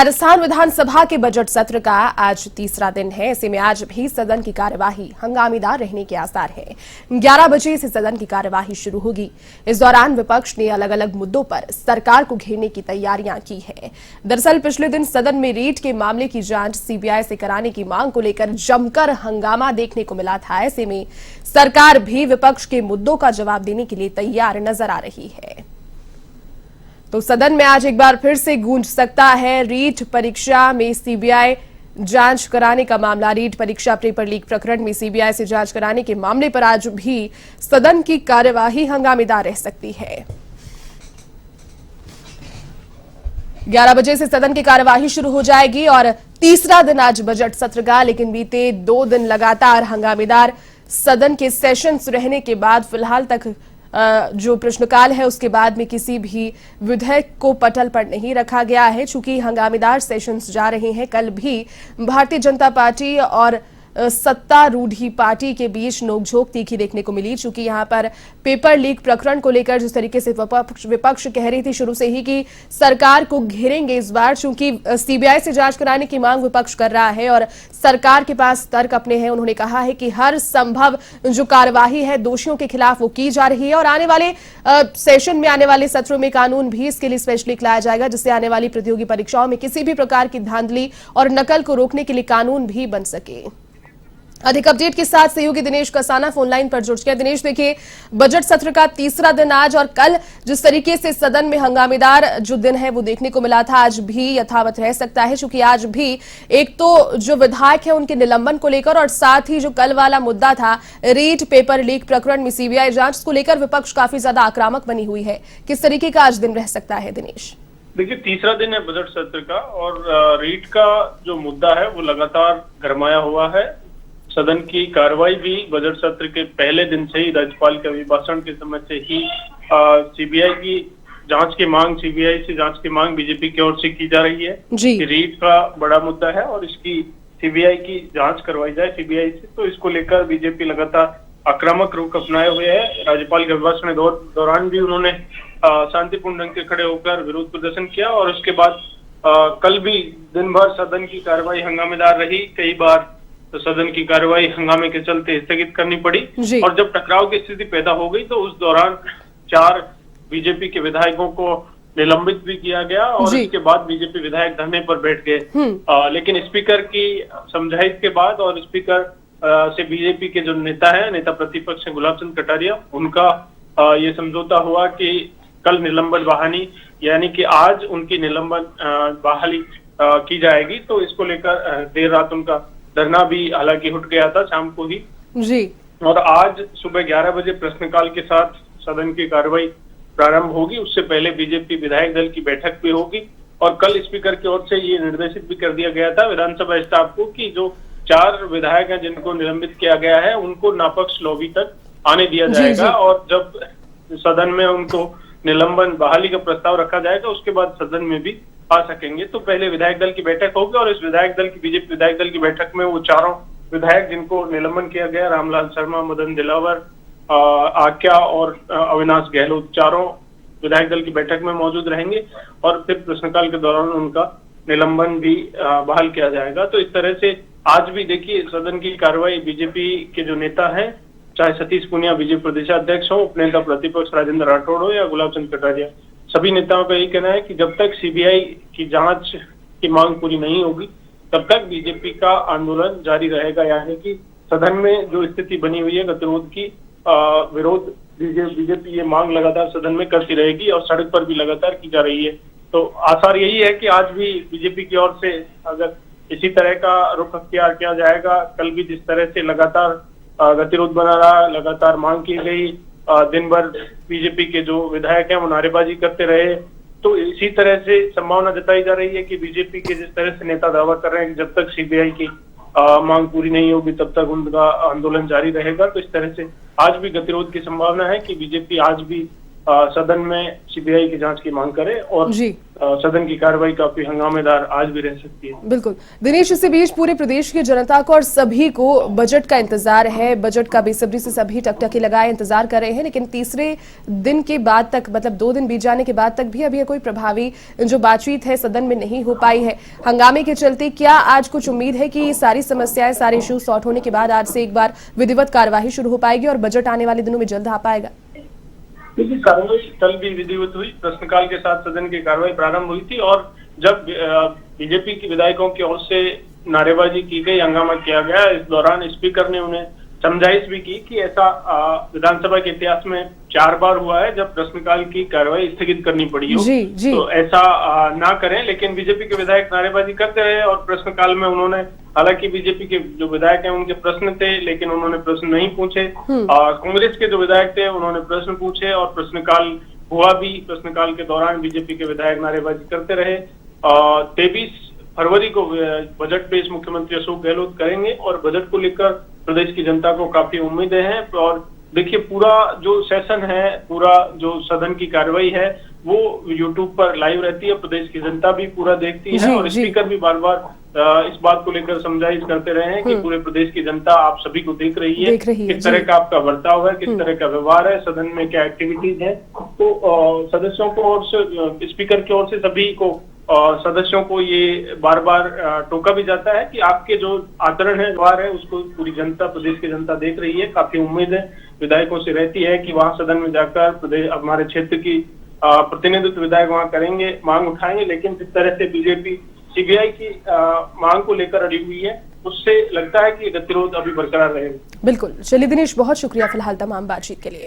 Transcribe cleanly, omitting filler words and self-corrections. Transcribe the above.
राजस्थान विधानसभा के बजट सत्र का आज तीसरा दिन है। ऐसे में आज भी सदन की कार्यवाही हंगामेदार रहने के आसार हैं। 11 बजे से सदन की कार्यवाही शुरू होगी। इस दौरान विपक्ष ने अलग अलग मुद्दों पर सरकार को घेरने की तैयारियां की है। दरअसल पिछले दिन सदन में रीट के मामले की जांच सीबीआई से कराने की मांग को लेकर जमकर हंगामा देखने को मिला था। ऐसे में सरकार भी विपक्ष के मुद्दों का जवाब देने के लिए तैयार नजर आ रही है। तो सदन में आज एक बार फिर से गूंज सकता है रीट परीक्षा में सीबीआई जांच कराने का मामला। रीट परीक्षा पेपर लीक प्रकरण में सीबीआई से जांच कराने के मामले पर आज भी सदन की कार्यवाही हंगामेदार रह सकती है। 11 बजे से सदन की कार्यवाही शुरू हो जाएगी और तीसरा दिन आज बजट सत्र का। लेकिन बीते 2 दिन लगातार हंगामेदार सदन के सेशंस रहने के बाद फिलहाल तक जो प्रश्नकाल है उसके बाद में किसी भी विधेयक को पटल पर नहीं रखा गया है। चूंकि हंगामेदार सेशंस जा रहे हैं, कल भी भारतीय जनता पार्टी और सत्तारूढ़ी पार्टी के बीच नोकझोंक तीखी देखने को मिली। चूंकि यहां पर पेपर लीक प्रकरण को लेकर जिस तरीके से विपक्ष कह रही थी शुरू से ही कि सरकार को घेरेंगे इस बार, चूंकि सीबीआई से जांच कराने की मांग विपक्ष कर रहा है और सरकार के पास तर्क अपने हैं। उन्होंने कहा है कि हर संभव जो कार्यवाही है दोषियों के खिलाफ वो की जा रही है और आने वाले सेशन में, आने वाले सत्रों में कानून भी इसके लिए स्पेशली लाया जाएगा, जिससे आने वाली प्रतियोगी परीक्षाओं में किसी भी प्रकार की धांधली और नकल को रोकने के लिए कानून भी बन सके। अधिक अपडेट के साथ सहयोगी दिनेश कसाना फोन लाइन पर जुड़ गया। दिनेश, देखिए बजट सत्र का तीसरा दिन आज और कल जिस तरीके से सदन में हंगामेदार जो दिन है वो देखने को मिला था, आज भी यथावत रह सकता है। क्योंकि आज भी एक तो जो विधायक है उनके निलंबन को लेकर और साथ ही जो कल वाला मुद्दा था रीट पेपर लीक प्रकरण में सीबीआई जांच को लेकर विपक्ष काफी ज्यादा आक्रामक बनी हुई है। किस तरीके का आज दिन रह सकता है दिनेश? देखिए, तीसरा दिन है बजट सत्र का और रीट का जो मुद्दा है वो लगातार गरमाया हुआ है। सदन की कार्रवाई भी बजट सत्र के पहले दिन से ही राज्यपाल के अभिभाषण के समय से ही सीबीआई की जांच की मांग, सीबीआई से जांच की मांग बीजेपी की ओर से की जा रही है कि रीट का बड़ा मुद्दा है और इसकी सीबीआई की जांच करवाई जाए सीबीआई से। तो इसको लेकर बीजेपी लगातार आक्रामक रुख अपनाए हुए है। राज्यपाल के अभिभाषण के दौरान भी उन्होंने शांतिपूर्ण ढंग से खड़े होकर विरोध प्रदर्शन किया और उसके बाद कल भी दिन भर सदन की कार्रवाई हंगामेदार रही। कई बार तो सदन की कार्रवाई हंगामे के चलते स्थगित करनी पड़ी और जब टकराव की स्थिति पैदा हो गई तो उस दौरान 4 बीजेपी के विधायकों को निलंबित भी किया गया और इसके बाद बीजेपी विधायक धरने पर बैठ गए। लेकिन स्पीकर की समझाइश के बाद और स्पीकर से बीजेपी के जो नेता प्रतिपक्ष गुलाब चंद कटारिया, उनका ये समझौता हुआ कि कल निलंबन बहाली यानी कि आज उनकी निलंबन बहाली की जाएगी। तो इसको लेकर देर रात उनका धरना भी हालांकि उठ गया था शाम को ही जी। और आज सुबह 11 बजे प्रश्नकाल के साथ सदन की कार्रवाई प्रारंभ होगी। उससे पहले बीजेपी विधायक दल की बैठक भी होगी और कल स्पीकर की ओर से ये निर्देशित भी कर दिया गया था विधानसभा स्टाफ को कि जो 4 विधायक हैं जिनको निलंबित किया गया है उनको नापक्ष लॉबी तक आने दिया जाएगा और जब सदन में उनको निलंबन बहाली का प्रस्ताव रखा जाएगा उसके बाद सदन में भी आ सकेंगे। तो पहले विधायक दल की बैठक होगी और इस विधायक दल की बीजेपी विधायक दल की बैठक में वो 4 विधायक जिनको निलंबन किया गया, रामलाल शर्मा, मदन दिलावर, आक्या और अविनाश गहलोत, 4 विधायक दल की बैठक में मौजूद रहेंगे और फिर प्रश्नकाल के दौरान उनका निलंबन भी बहाल किया जाएगा। तो इस तरह से आज भी देखिए सदन की कार्रवाई बीजेपी के जो नेता हैं, चाहे सतीश पूनिया बीजेपी प्रदेशाध्यक्ष हो, उपनेता प्रतिपक्ष राजेंद्र राठौड़ हो या गुलाब चंद कटारिया, सभी नेताओं का यही कहना है कि जब तक सीबीआई की जांच की मांग पूरी नहीं होगी तब तक बीजेपी का आंदोलन जारी रहेगा। यानी कि सदन में जो स्थिति बनी हुई है गतिरोध की, विरोध बीजेपी ये मांग लगातार सदन में करती रहेगी और सड़क पर भी लगातार की जा रही है। तो आसार यही है कि आज भी बीजेपी की ओर से अगर इसी तरह का रुख अख्तियार किया जाएगा, कल भी जिस तरह से लगातार गतिरोध बना रहा, लगातार मांग की गई, दिन भर बीजेपी के जो विधायक हैं वो नारेबाजी करते रहे, तो इसी तरह से संभावना जताई जा रही है कि बीजेपी के जिस तरह से नेता दावा कर रहे हैं कि जब तक सीबीआई की मांग पूरी नहीं होगी तब तक उनका आंदोलन जारी रहेगा। तो इस तरह से आज भी गतिरोध की संभावना है कि बीजेपी आज भी सदन में सीबीआई की जांच की मांग करें और जी सदन की कार्रवाई काफी हंगामेदार आज भी रह सकती है। बिल्कुल दिनेश, इसी बीच पूरे प्रदेश की जनता को और सभी को बजट का इंतजार है। बजट का बेसब्री से सभी टकटकी लगाए इंतजार कर रहे हैं, लेकिन तीसरे दिन के बाद तक, मतलब 2 दिन बीत जाने के बाद तक भी अभी कोई प्रभावी जो बातचीत है सदन में नहीं हो पाई है। हंगामे के चलते क्या आज कुछ उम्मीद है कि सारी समस्याएं, सारे इश्यू सॉर्ट होने के बाद आज से एक बार विधिवत कार्यवाही शुरू हो पाएगी और बजट आने वाले दिनों में जल्द आ पाएगा? देखिए, कार्रवाई कल भी विधिवत हुई, प्रश्नकाल के साथ सदन की कार्रवाई प्रारंभ हुई थी और जब बीजेपी के विधायकों की ओर से नारेबाजी की गई, हंगामा किया गया, इस दौरान स्पीकर ने उन्हें समझाइश भी की कि ऐसा विधानसभा के इतिहास में 4 बार हुआ है जब प्रश्नकाल की कार्रवाई स्थगित करनी पड़ी हो। जी। तो ऐसा ना करें। लेकिन बीजेपी के विधायक नारेबाजी करते रहे और प्रश्नकाल में उन्होंने, हालांकि बीजेपी के जो विधायक हैं उनके प्रश्न थे लेकिन उन्होंने प्रश्न नहीं पूछे। कांग्रेस के जो विधायक थे उन्होंने प्रश्न पूछे और प्रश्नकाल हुआ भी। प्रश्नकाल के दौरान बीजेपी के विधायक नारेबाजी करते रहे। 23 फरवरी को बजट पेश मुख्यमंत्री अशोक गहलोत करेंगे और बजट को लेकर प्रदेश की जनता को काफी उम्मीदें हैं। और देखिए, पूरा जो सेशन है, पूरा जो सदन की कार्रवाई है वो यूट्यूब पर लाइव रहती है। प्रदेश की जनता भी पूरा देखती है और स्पीकर भी बार बार इस बात को लेकर समझाइश करते रहे हैं कि पूरे प्रदेश की जनता आप सभी को देख रही है, किस तरह का आपका बर्ताव है, किस तरह का व्यवहार है, सदन में क्या एक्टिविटीज है। तो सदस्यों को और से, स्पीकर की ओर से सभी को, सदस्यों को ये बार बार टोका भी जाता है कि आपके जो आचरण है, व्यवहार है, उसको पूरी जनता, प्रदेश की जनता देख रही है। काफी उम्मीद है विधायकों से रहती है कि वहां सदन में जाकर प्रदेश, हमारे क्षेत्र की प्रतिनिधित्व विधायक वहां करेंगे, मांग उठाएंगे। लेकिन जिस तरह से बीजेपी सीबीआई की मांग को लेकर अड़ी हुई है, उससे लगता है कि गतिरोध अभी बरकरार रहेगा। बिल्कुल। चलिए दिनेश, बहुत शुक्रिया फिलहाल तमाम बातचीत के लिए।